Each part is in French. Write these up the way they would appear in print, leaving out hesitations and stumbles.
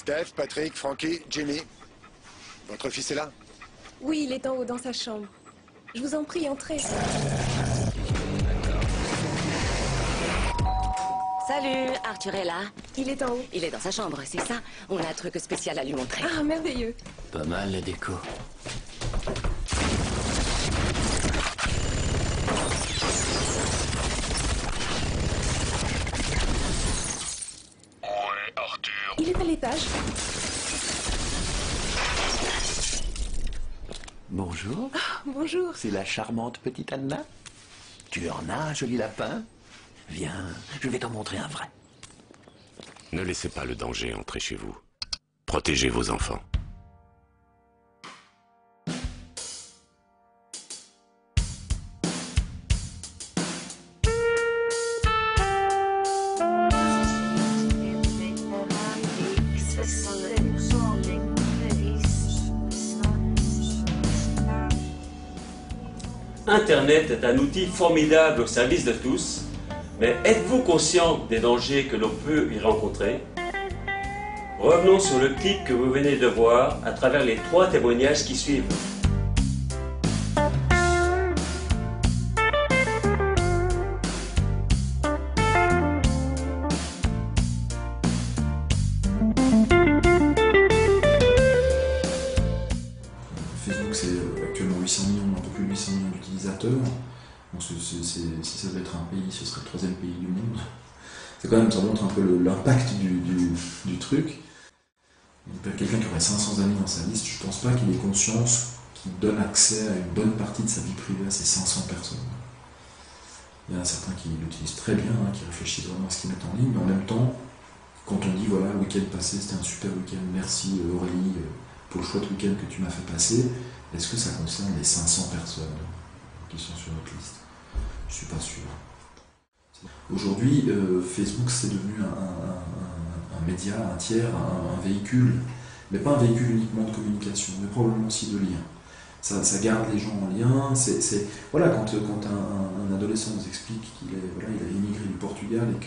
Steph, Patrick, Frankie, Jimmy. Votre fils est là? Oui, il est en haut dans sa chambre. Je vous en prie, entrez. Salut, Arthur est là. Il est en haut. Il est dans sa chambre, c'est ça? On a un truc spécial à lui montrer. Ah, merveilleux. Pas mal la déco. Ouais, Arthur. Il est à l'étage. Bonjour, Bonjour. c'est la charmante petite Anna. Tu en as un joli lapin? Viens, je vais t'en montrer un vrai. Ne laissez pas le danger entrer chez vous. Protégez vos enfants. Internet est un outil formidable au service de tous, mais êtes-vous conscient des dangers que l'on peut y rencontrer? Revenons sur le clip que vous venez de voir à travers les 3 témoignages qui suivent. Facebook, c'est actuellement 800 millions, un peu plus de 800 millions d'utilisateurs. Donc si ça devait être un pays, ce serait le 3e pays du monde. C'est quand même, ça montre un peu l'impact du truc. Quelqu'un qui aurait 500 amis dans sa liste, je pense pas qu'il ait conscience qu'il donne accès à une bonne partie de sa vie privée à ces 500 personnes. Il y en a certains qui l'utilisent très bien, qui réfléchissent vraiment à ce qu'ils mettent en ligne, mais en même temps, quand on dit voilà, le week-end passé, c'était un super week-end, merci Aurélie pour le chouette week-end que tu m'as fait passer, est-ce que ça concerne les 500 personnes qui sont sur notre liste? Je suis pas sûr. Aujourd'hui, Facebook c'est devenu un média, un tiers, un véhicule, mais pas un véhicule uniquement de communication, mais probablement aussi de lien. Ça garde les gens en lien. Voilà, quand un adolescent nous explique qu'il il a immigré du Portugal et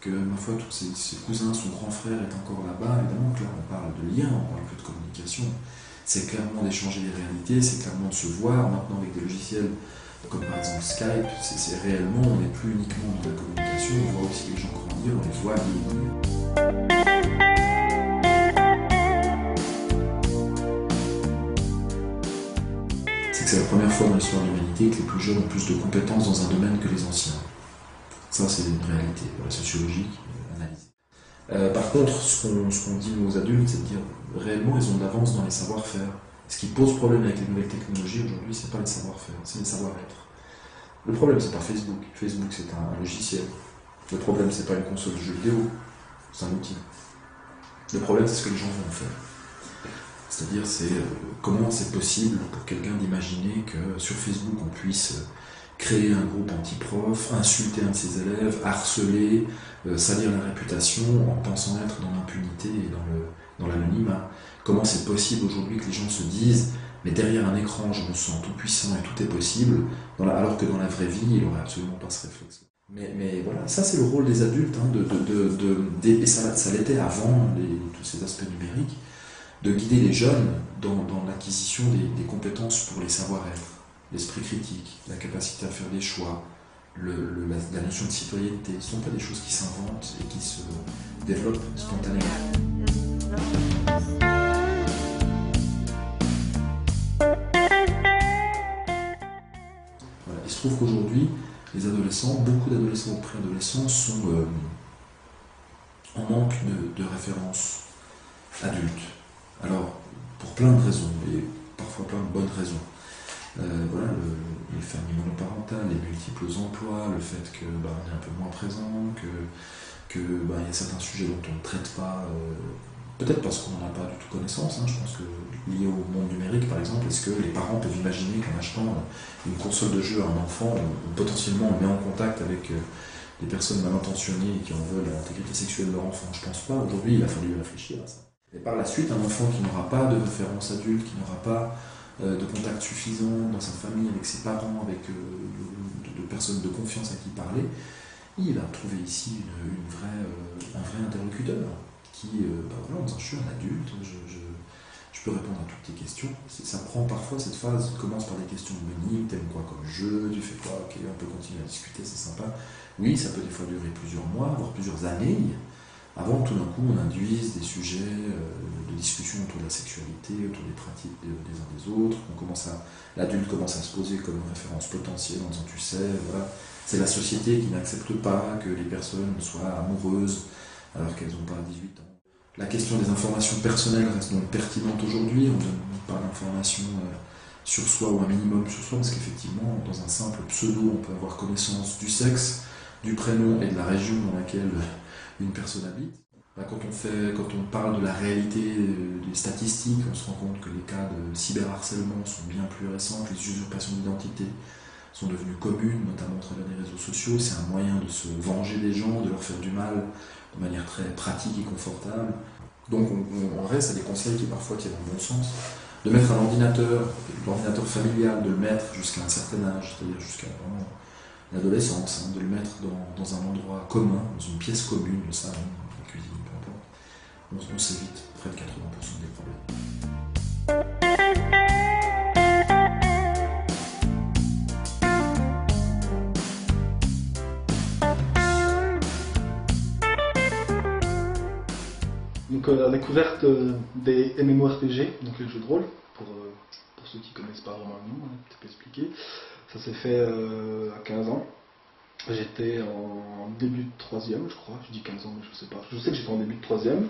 que ma foi, tous ses cousins, son grand frère est encore là-bas, évidemment que là on parle de lien, on parle plus de communication. C'est clairement d'échanger les réalités, c'est clairement de se voir maintenant avec des logiciels comme par exemple Skype, c'est réellement, on n'est plus uniquement dans la communication, on voit aussi les gens grandir, on les voit vieillir. C'est que c'est la première fois dans l'histoire de l'humanité que les plus jeunes ont plus de compétences dans un domaine que les anciens. Ça, c'est une réalité sociologique, analysée. Par contre, ce qu'on dit aux adultes, c'est de dire réellement, ils ont de l'avance dans les savoir-faire. Ce qui pose problème avec les nouvelles technologies aujourd'hui, c'est pas les savoir-faire, c'est les savoir-être. Le problème, c'est pas Facebook. Facebook, c'est un logiciel. Le problème, c'est pas une console de jeux vidéo, c'est un outil. Le problème, c'est ce que les gens vont en faire. C'est-à-dire, c'est comment c'est possible pour quelqu'un d'imaginer que sur Facebook, on puisse créer un groupe anti-prof, insulter un de ses élèves, harceler, salir la réputation en pensant être dans l'impunité et dans l'anonymat. Comment c'est possible aujourd'hui que les gens se disent mais derrière un écran je me sens tout puissant et tout est possible, alors que dans la vraie vie il n'aurait absolument pas ce réflexe. Mais voilà, ça c'est le rôle des adultes, et ça l'était avant tous ces aspects numériques, de guider les jeunes dans l'acquisition des compétences pour les savoir-être, l'esprit critique, la capacité à faire des choix, la notion de citoyenneté. Ce ne sont pas des choses qui s'inventent et qui se développent spontanément. Voilà. Il se trouve qu'aujourd'hui, les adolescents, beaucoup d'adolescents ou préadolescents sont en manque de références adultes. Alors, pour plein de raisons, et parfois plein de bonnes raisons. Voilà, les familles monoparentales, les multiples emplois, le fait qu'on est un peu moins présent, que y a certains sujets dont on ne traite pas, peut-être parce qu'on n'en a pas du tout connaissance, je pense que lié au monde numérique par exemple, est-ce que les parents peuvent imaginer qu'en achetant une console de jeu à un enfant, potentiellement on le met en contact avec des personnes mal intentionnées qui en veulent à l'intégrité sexuelle de leur enfant? Je pense pas, aujourd'hui il a fallu réfléchir à ça. Et par la suite, un enfant qui n'aura pas de référence adulte, qui n'aura pas de contact suffisant dans sa famille, avec ses parents, avec de personnes de confiance à qui parler, il va trouver ici un vrai interlocuteur voilà, en disant je suis un adulte, je peux répondre à toutes tes questions. Ça prend parfois cette phase, commence par des questions bénignes, t'aimes quoi comme jeu, tu fais quoi, ok, on peut continuer à discuter, c'est sympa. Oui, ça peut des fois durer plusieurs mois, voire plusieurs années, avant que tout d'un coup on induise des sujets de discussion autour de la sexualité, autour des pratiques des uns des autres, l'adulte commence à se poser comme une référence potentielle en disant tu sais, voilà, c'est la société qui n'accepte pas que les personnes soient amoureuses alors qu'elles n'ont pas 18 ans. La question des informations personnelles reste donc pertinente aujourd'hui, on ne donne pas d'informations sur soi ou un minimum sur soi, parce qu'effectivement, dans un simple pseudo, on peut avoir connaissance du sexe, du prénom et de la région dans laquelle une personne habite. Là, quand on parle de la réalité des statistiques, on se rend compte que les cas de cyberharcèlement sont bien plus récents, que les usurpations d'identité sont devenues communes, notamment à travers les réseaux sociaux. C'est un moyen de se venger des gens, de leur faire du mal de manière très pratique et confortable. Donc on reste à des conseils qui parfois tiennent dans le bon sens. De mettre l'ordinateur familial, de le mettre jusqu'à un certain âge, c'est-à-dire jusqu'à vraiment l'adolescence, hein, de le mettre dans un endroit commun, dans une pièce commune, le salon, la cuisine, peu importe. On s'évite près de 80% des problèmes. Donc la découverte des MMORPG, donc les jeux de rôle, pour ceux qui ne connaissent pas vraiment le nom, un petit peu expliqué, ça s'est fait à 15 ans. J'étais en début de 3e, je crois, je dis 15 ans mais je sais pas, je sais que j'étais en début de 3e.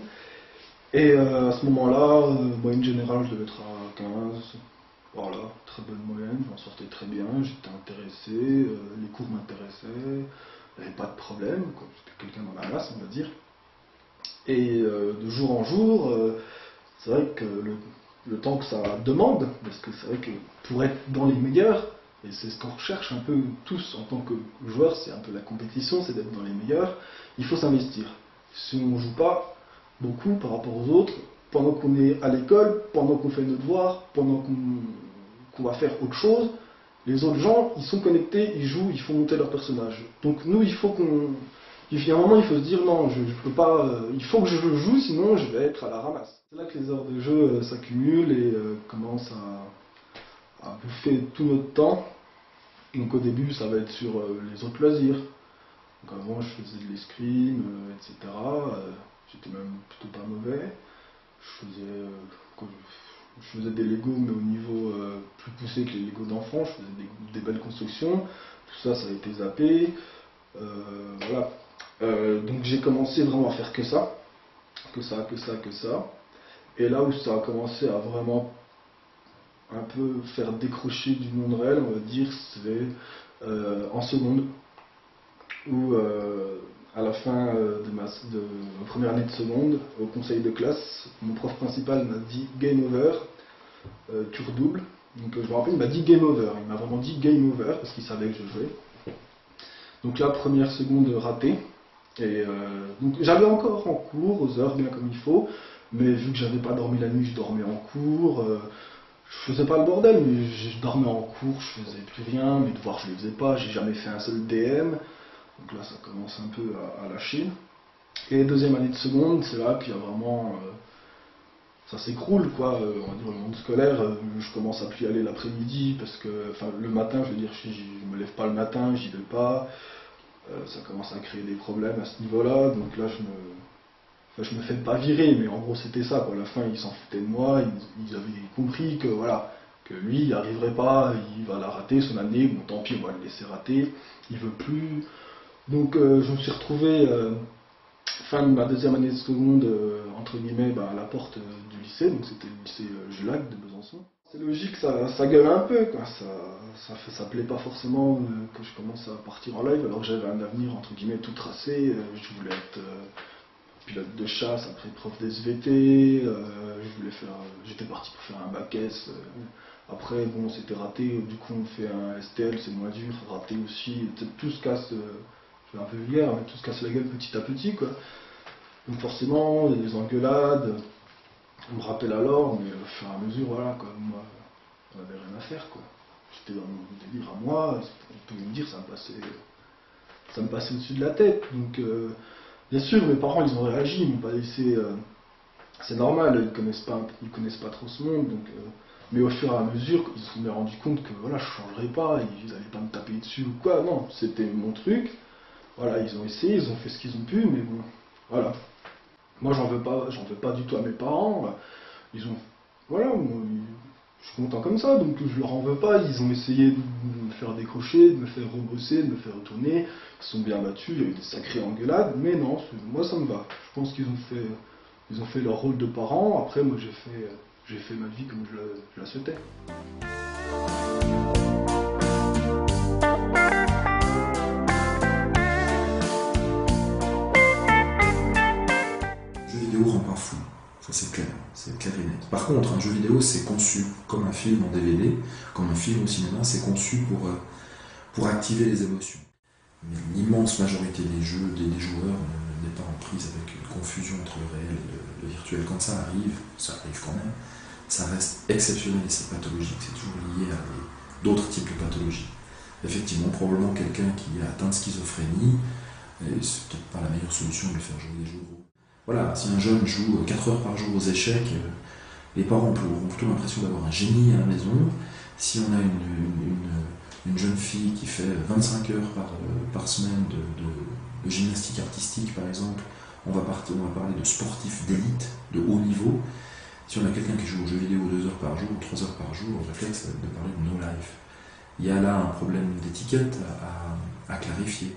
Et à ce moment-là, moyenne générale je devais être à 15, voilà, très bonne moyenne, j'en sortais très bien, j'étais intéressé, les cours m'intéressaient, il n'y avait pas de problème, quoi, j'étais quelqu'un dans la masse on va dire. Et de jour en jour, c'est vrai que le temps que ça demande, parce que c'est vrai que pour être dans les meilleurs, et c'est ce qu'on recherche un peu tous en tant que joueurs, c'est un peu la compétition, c'est d'être dans les meilleurs, il faut s'investir. Si on ne joue pas beaucoup par rapport aux autres, pendant qu'on est à l'école, pendant qu'on fait nos devoirs, pendant qu'on va faire autre chose, les autres gens, ils sont connectés, ils jouent, ils font monter leur personnage. Donc nous, il faut qu'on... Il y a un moment, il faut se dire non, je peux pas, il faut que je joue, sinon je vais être à la ramasse. C'est là que les heures de jeu s'accumulent et commencent à bouffer tout notre temps. Donc au début, ça va être sur les autres loisirs. Donc avant, je faisais de l'escrime, etc. J'étais même plutôt pas mauvais. Je faisais des Lego, mais au niveau plus poussé que les Lego d'enfants. Je faisais des belles constructions. Tout ça, ça a été zappé. Voilà. Donc j'ai commencé vraiment à faire que ça. Et là où ça a commencé à vraiment un peu faire décrocher du monde réel, on va dire, c'est en seconde, où à la fin de ma première année de seconde, au conseil de classe, mon prof principal m'a dit « Game over, tu redoubles ». Donc je me rappelle, il m'a dit « Game over », il m'a vraiment dit « Game over » parce qu'il savait que je jouais. Donc là, première seconde ratée. Et donc j'allais encore en cours, aux heures bien comme il faut, mais vu que j'avais pas dormi la nuit, je dormais en cours. Je faisais pas le bordel, mais je dormais en cours, je faisais plus rien, mes devoirs je les faisais pas, j'ai jamais fait un seul DM. Donc là ça commence un peu à lâcher. Et deuxième année de seconde, c'est là qu'il y a vraiment... ça s'écroule quoi, on va dire le monde scolaire, je commence à plus y aller l'après-midi, parce que, enfin le matin, je veux dire, je me lève pas le matin, j'y vais pas. Ça commence à créer des problèmes à ce niveau-là, donc là je me fais pas virer, mais en gros c'était ça, quoi. À la fin ils s'en foutaient de moi, ils avaient compris que voilà, que lui il n'y arriverait pas, il va la rater son année, bon tant pis on va le laisser rater, il veut plus. Donc je me suis retrouvé fin de ma deuxième année de seconde, entre guillemets, à la porte du lycée, donc c'était le lycée Julac de Besançon. C'est logique, ça gueule un peu, quoi. Ça plaît pas forcément que je commence à partir en live, alors que j'avais un avenir entre guillemets tout tracé. Je voulais être pilote de chasse, après prof d'SVT, j'étais parti pour faire un bac S. Après, bon, c'était raté, du coup on fait un STL, c'est moins dur, raté aussi. Tout se casse, je vais un peu vulgaire, mais tout se casse la gueule petit à petit, quoi. Donc forcément, il y a des engueulades. On me rappelle alors, mais au fur et à mesure, voilà, quoi, moi, on n'avait rien à faire, quoi. J'étais dans mon délire à moi, on pouvait me dire, ça me passait au-dessus de la tête. Donc, Bien sûr, mes parents, ils ont réagi, ils m'ont pas laissé... c'est normal, ils connaissent pas trop ce monde, donc... mais au fur et à mesure, ils se sont rendus compte que voilà, je changerais pas, ils allaient pas me taper dessus ou quoi, non, c'était mon truc. Voilà, ils ont essayé, ils ont fait ce qu'ils ont pu, mais bon, voilà. Moi, j'en veux pas du tout à mes parents. Ils ont, voilà, moi, je suis content comme ça, donc je leur en veux pas. Ils ont essayé de me faire décrocher, de me faire rebosser, de me faire retourner. Ils se sont bien battus, il y a eu des sacrées engueulades, mais non, moi ça me va. Je pense qu'ils ont fait leur rôle de parents. Après, moi, j'ai fait ma vie comme je la souhaitais. Rend pas fou, ça c'est clair et net. Par contre, un jeu vidéo c'est conçu comme un film en DVD, comme un film au cinéma, c'est conçu pour activer les émotions. Mais l'immense majorité des jeux, des joueurs n'est pas en prise avec une confusion entre le réel et le virtuel. Quand ça arrive quand même, ça reste exceptionnel et c'est pathologique, c'est toujours lié à d'autres types de pathologies. Effectivement, probablement quelqu'un qui a atteint de schizophrénie, c'est peut-être pas la meilleure solution de lui faire jouer des jeux gros. Voilà, si un jeune joue 4 heures par jour aux échecs, les parents auront plutôt l'impression d'avoir un génie à la maison. Si on a une jeune fille qui fait 25 heures par semaine de gymnastique artistique, par exemple, on va parler de sportifs d'élite, de haut niveau. Si on a quelqu'un qui joue aux jeux vidéo 2 heures par jour ou 3 heures par jour, le réflexe va être de parler de no life. Il y a là un problème d'étiquette à clarifier.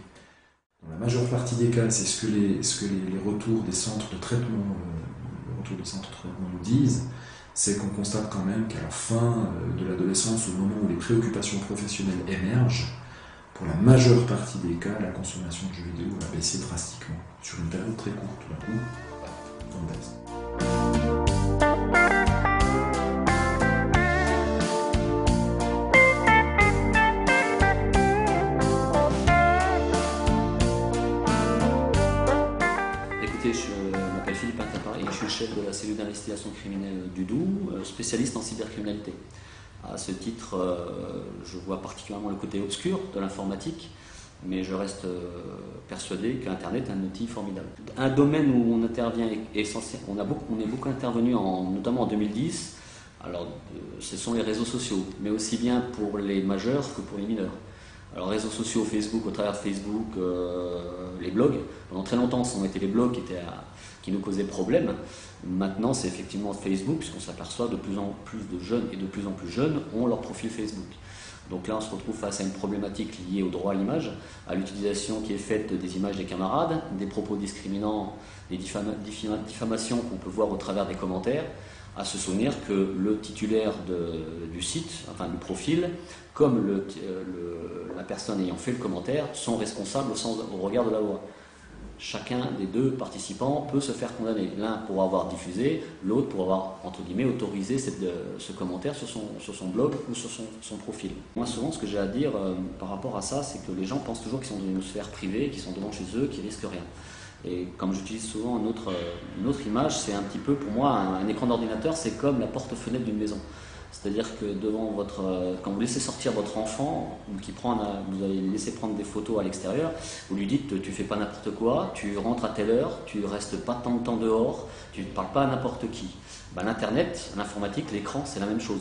Dans la majeure partie des cas, c'est ce que les retours des centres de traitement, nous disent, c'est qu'on constate quand même qu'à la fin de l'adolescence, au moment où les préoccupations professionnelles émergent, pour la majeure partie des cas, la consommation de jeux vidéo va baisser drastiquement. Sur une période très courte, tout d'un coup, on baisse. Je m'appelle Philippe Intapa et je suis le chef de la cellule d'investigation criminelle du Doubs, spécialiste en cybercriminalité. À ce titre, je vois particulièrement le côté obscur de l'informatique, mais je reste persuadé qu'Internet est un outil formidable. Un domaine où on intervient est essentiel. On est beaucoup intervenu, notamment en 2010. Alors, ce sont les réseaux sociaux, mais aussi bien pour les majeurs que pour les mineurs. Alors, réseaux sociaux, Facebook, au travers de Facebook, les blogs. Pendant très longtemps, ce ont été les blogs qui nous causaient problème. Maintenant, c'est effectivement Facebook, puisqu'on s'aperçoit de plus en plus de jeunes et de plus en plus jeunes ont leur profil Facebook. Donc là, on se retrouve face à une problématique liée au droit à l'image, à l'utilisation qui est faite des images des camarades, des propos discriminants, des diffamations qu'on peut voir au travers des commentaires, à se souvenir que le titulaire du site, enfin du profil, comme la personne ayant fait le commentaire, sont responsables au regard de la loi. Chacun des deux participants peut se faire condamner. L'un pour avoir diffusé, l'autre pour avoir, entre guillemets, autorisé ce commentaire sur son blog ou sur son profil. Moi, souvent, ce que j'ai à dire par rapport à ça, c'est que les gens pensent toujours qu'ils sont dans une sphère privée, qu'ils sont devant chez eux, qu'ils risquent rien. Et comme j'utilise souvent une autre image, c'est un petit peu, pour moi, un écran d'ordinateur, c'est comme la porte-fenêtre d'une maison. C'est-à-dire que quand vous laissez sortir votre enfant, vous allez laisser prendre des photos à l'extérieur, vous lui dites tu fais pas n'importe quoi, tu rentres à telle heure, tu restes pas tant de temps dehors, tu ne parles pas à n'importe qui. L'Internet, l'informatique, l'écran, c'est la même chose.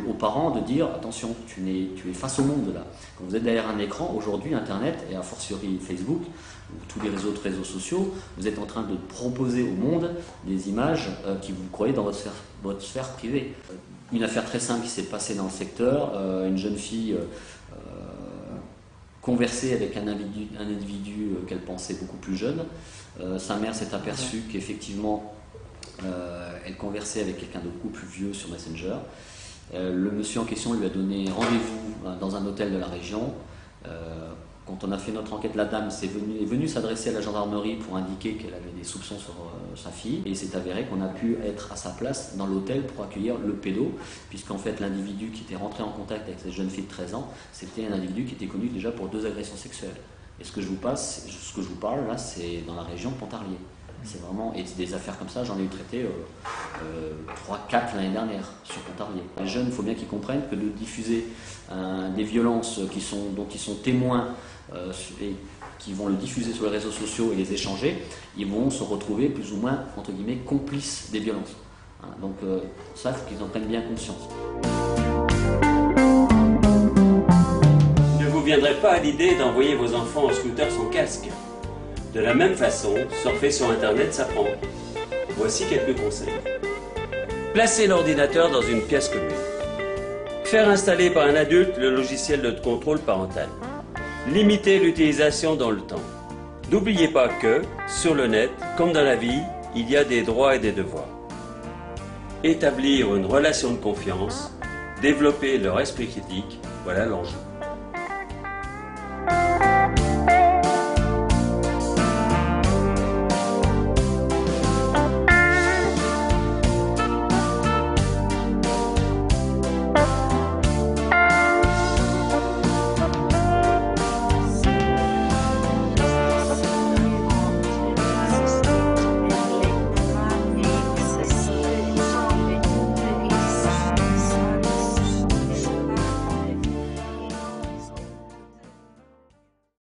Aux parents de dire attention, tu es face au monde là. Quand vous êtes derrière un écran, aujourd'hui Internet, et a fortiori Facebook, ou tous les autres réseaux sociaux, vous êtes en train de proposer au monde des images qui vous croyez dans votre sphère privée. Une affaire très simple qui s'est passée dans le secteur, une jeune fille conversait avec un individu qu'elle pensait beaucoup plus jeune. Sa mère s'est aperçue qu'effectivement elle conversait avec quelqu'un de beaucoup plus vieux sur Messenger. Le monsieur en question lui a donné rendez-vous dans un hôtel de la région. Quand on a fait notre enquête, la dame est venue s'adresser à la gendarmerie pour indiquer qu'elle avait des soupçons sur sa fille. Et il s'est avéré qu'on a pu être à sa place dans l'hôtel pour accueillir le pédo, puisqu'en fait l'individu qui était rentré en contact avec cette jeune fille de 13 ans, c'était un individu qui était connu déjà pour 2 agressions sexuelles. Et ce que je vous parle là, c'est dans la région de Pontarlier. C'est vraiment, et des affaires comme ça, j'en ai eu traité 3-4 l'année dernière sur Pontarlier. Les jeunes, il faut bien qu'ils comprennent que de diffuser des violences dont ils sont témoins et qui vont le diffuser sur les réseaux sociaux et les échanger, ils vont se retrouver plus ou moins, entre guillemets, complices des violences. Hein, donc ça, il faut qu'ils en prennent bien conscience. Ne vous viendrait pas à l'idée d'envoyer vos enfants en scooter sans casque. De la même façon, surfer sur Internet s'apprend. Voici quelques conseils. Placez l'ordinateur dans une pièce commune. Faire installer par un adulte le logiciel de contrôle parental. Limitez l'utilisation dans le temps. N'oubliez pas que, sur le net, comme dans la vie, il y a des droits et des devoirs. Établir une relation de confiance, développer leur esprit critique, voilà l'enjeu.